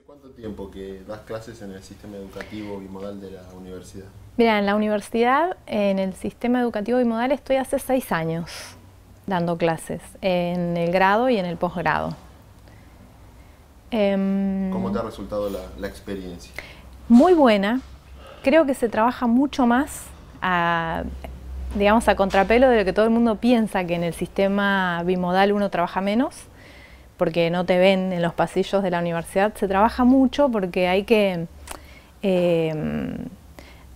cuánto tiempo que das clases en el sistema educativo bimodal de la universidad? Mira, en la universidad, en el sistema educativo bimodal, estoy hace 6 años dando clases, en el grado y en el posgrado. ¿Cómo te ha resultado la experiencia? Muy buena. Creo que se trabaja mucho más digamos, a contrapelo de lo que todo el mundo piensa, que en el sistema bimodal uno trabaja menos, porque no te ven en los pasillos de la universidad. Se trabaja mucho porque hay que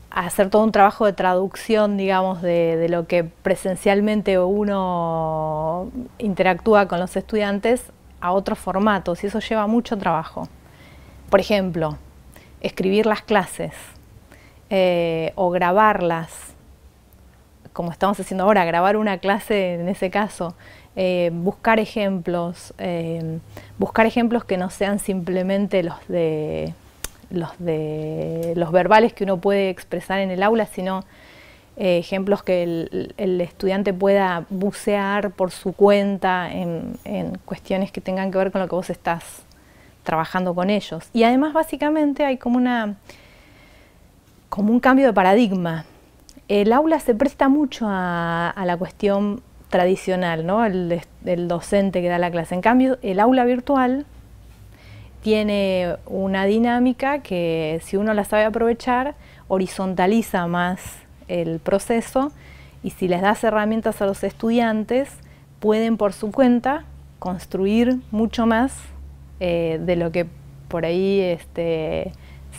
hacer todo un trabajo de traducción, digamos, de lo que presencialmente uno interactúa con los estudiantes a otros formatos, y eso lleva mucho trabajo. Por ejemplo, escribir las clases o grabarlas, como estamos haciendo ahora, grabar una clase en ese caso, buscar ejemplos que no sean simplemente los verbales que uno puede expresar en el aula, sino ejemplos que el estudiante pueda bucear por su cuenta en cuestiones que tengan que ver con lo que vos estás trabajando con ellos. Y además, básicamente, hay como un cambio de paradigma. El aula se presta mucho a la cuestión tradicional, ¿no? El docente que da la clase. En cambio, el aula virtual tiene una dinámica que, si uno la sabe aprovechar, horizontaliza más el proceso, y si les das herramientas a los estudiantes, pueden por su cuenta construir mucho más de lo que por ahí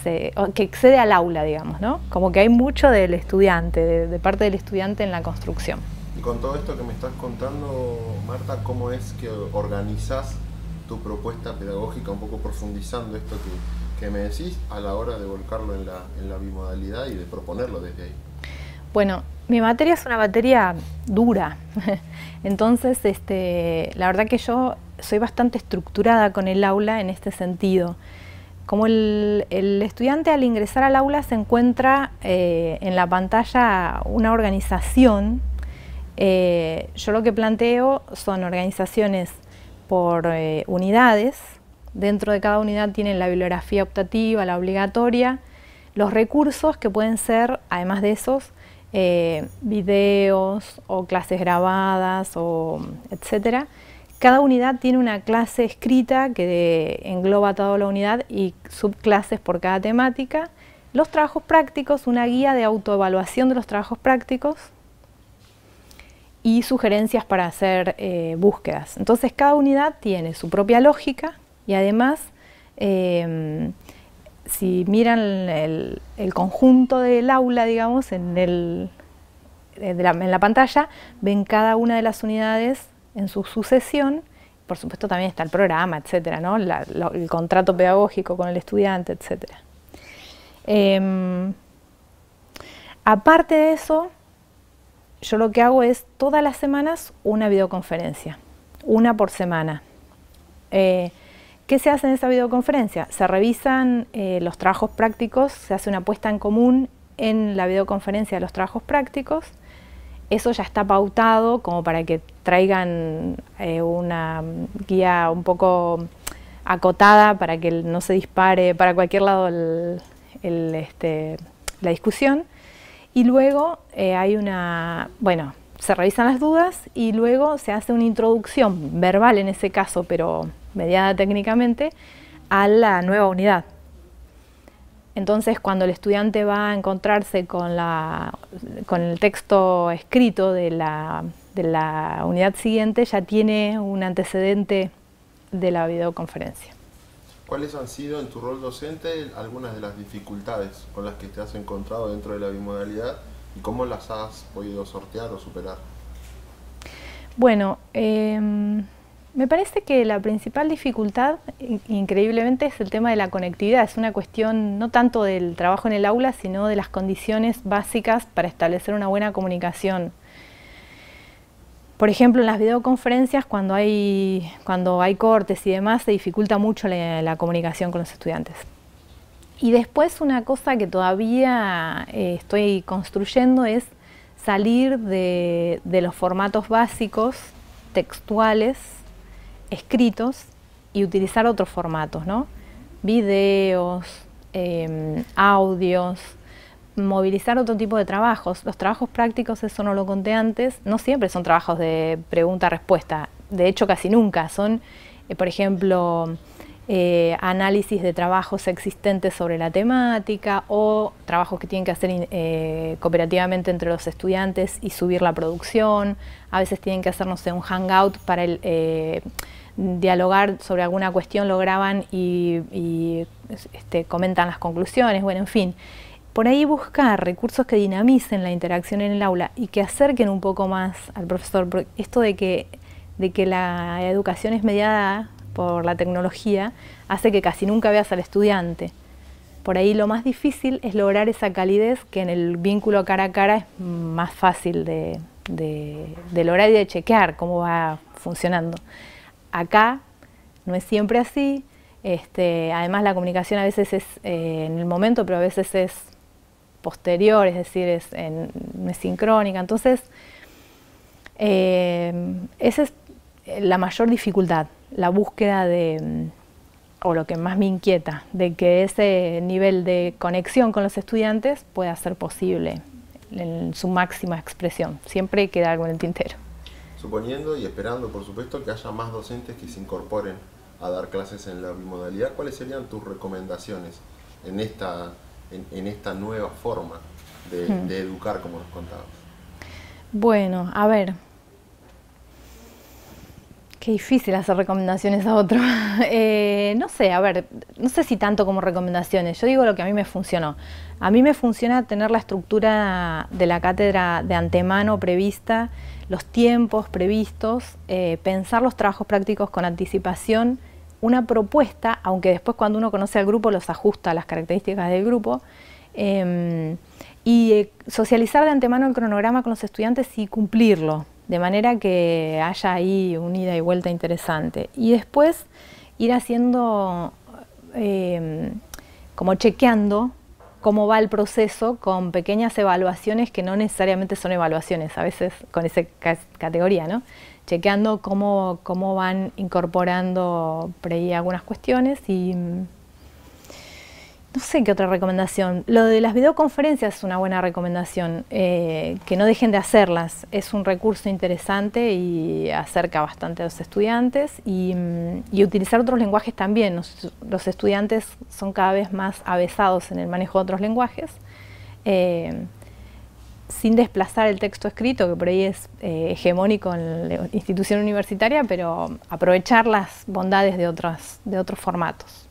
que excede al aula, digamos, ¿no? Como que hay mucho del estudiante, de parte del estudiante en la construcción. Y con todo esto que me estás contando, Marta, ¿cómo es que organizás tu propuesta pedagógica, un poco profundizando esto que me decís, a la hora de volcarlo en la bimodalidad y de proponerlo desde ahí? Bueno, mi materia es una materia dura, entonces la verdad que yo soy bastante estructurada con el aula en este sentido. Como el estudiante, al ingresar al aula, se encuentra en la pantalla una organización. Yo lo que planteo son organizaciones por unidades. Dentro de cada unidad tienen la bibliografía optativa, la obligatoria, los recursos que pueden ser, además de esos, videos o clases grabadas, etcétera. Cada unidad tiene una clase escrita que engloba toda la unidad y subclases por cada temática. Los trabajos prácticos, una guía de autoevaluación de los trabajos prácticos y sugerencias para hacer búsquedas. Entonces, cada unidad tiene su propia lógica y, además, si miran el conjunto del aula, digamos, en la pantalla, ven cada una de las unidades en su sucesión. Por supuesto, también está el programa, etcétera, ¿no? El contrato pedagógico con el estudiante, etcétera. Aparte de eso, yo lo que hago es todas las semanas una videoconferencia, una por semana. ¿Qué se hace en esa videoconferencia? Se revisan los trabajos prácticos, se hace una puesta en común en la videoconferencia de los trabajos prácticos. Eso ya está pautado como para que traigan una guía un poco acotada para que no se dispare para cualquier lado la discusión. Y luego se revisan las dudas y luego se hace una introducción verbal, en ese caso, pero mediada técnicamente, a la nueva unidad. Entonces, cuando el estudiante va a encontrarse con el texto escrito de la unidad siguiente, ya tiene un antecedente de la videoconferencia. ¿Cuáles han sido, en tu rol docente, algunas de las dificultades con las que te has encontrado dentro de la bimodalidad y cómo las has podido sortear o superar? Bueno, me parece que la principal dificultad, increíblemente, es el tema de la conectividad. Es una cuestión no tanto del trabajo en el aula, sino de las condiciones básicas para establecer una buena comunicación. Por ejemplo, en las videoconferencias, cuando hay cortes y demás, se dificulta mucho la comunicación con los estudiantes. Y después, una cosa que todavía estoy construyendo es salir de los formatos básicos, textuales, escritos, y utilizar otros formatos, ¿no? videos, audios, movilizar otro tipo de trabajos. Los trabajos prácticos, eso no lo conté antes, no siempre son trabajos de pregunta-respuesta, de hecho casi nunca, son, por ejemplo, análisis de trabajos existentes sobre la temática o trabajos que tienen que hacer cooperativamente entre los estudiantes y subir la producción. A veces tienen que hacer, no sé, un hangout para dialogar sobre alguna cuestión, lo graban y comentan las conclusiones, bueno, en fin. Por ahí buscar recursos que dinamicen la interacción en el aula y que acerquen un poco más al profesor. Porque esto de que la educación es mediada por la tecnología hace que casi nunca veas al estudiante. Por ahí lo más difícil es lograr esa calidez que en el vínculo cara a cara es más fácil de lograr y de chequear cómo va funcionando. Acá no es siempre así, además la comunicación a veces es en el momento, pero a veces es posterior, es decir, no es sincrónica. Entonces, esa es la mayor dificultad, la búsqueda o lo que más me inquieta, de que ese nivel de conexión con los estudiantes pueda ser posible en su máxima expresión. Siempre queda algo en el tintero. Suponiendo y esperando, por supuesto, que haya más docentes que se incorporen a dar clases en la bimodalidad, ¿cuáles serían tus recomendaciones en esta nueva forma de educar, como nos contabas? Bueno, a ver, qué difícil hacer recomendaciones a otro. No sé, a ver, no sé si tanto como recomendaciones. Yo digo lo que a mí me funcionó. A mí me funciona tener la estructura de la cátedra de antemano prevista, los tiempos previstos, pensar los trabajos prácticos con anticipación, una propuesta, aunque después cuando uno conoce al grupo los ajusta a las características del grupo, y socializar de antemano el cronograma con los estudiantes y cumplirlo, de manera que haya ahí una ida y vuelta interesante. Y después ir haciendo, como chequeando cómo va el proceso con pequeñas evaluaciones que no necesariamente son evaluaciones, a veces con esa categoría, ¿no? Chequeando cómo van incorporando por ahí algunas cuestiones y no sé qué otra recomendación. Lo de las videoconferencias es una buena recomendación, que no dejen de hacerlas. Es un recurso interesante y acerca bastante a los estudiantes y utilizar otros lenguajes también. Los estudiantes son cada vez más avesados en el manejo de otros lenguajes, sin desplazar el texto escrito, que por ahí es hegemónico en la institución universitaria, pero aprovechar las bondades de otros formatos.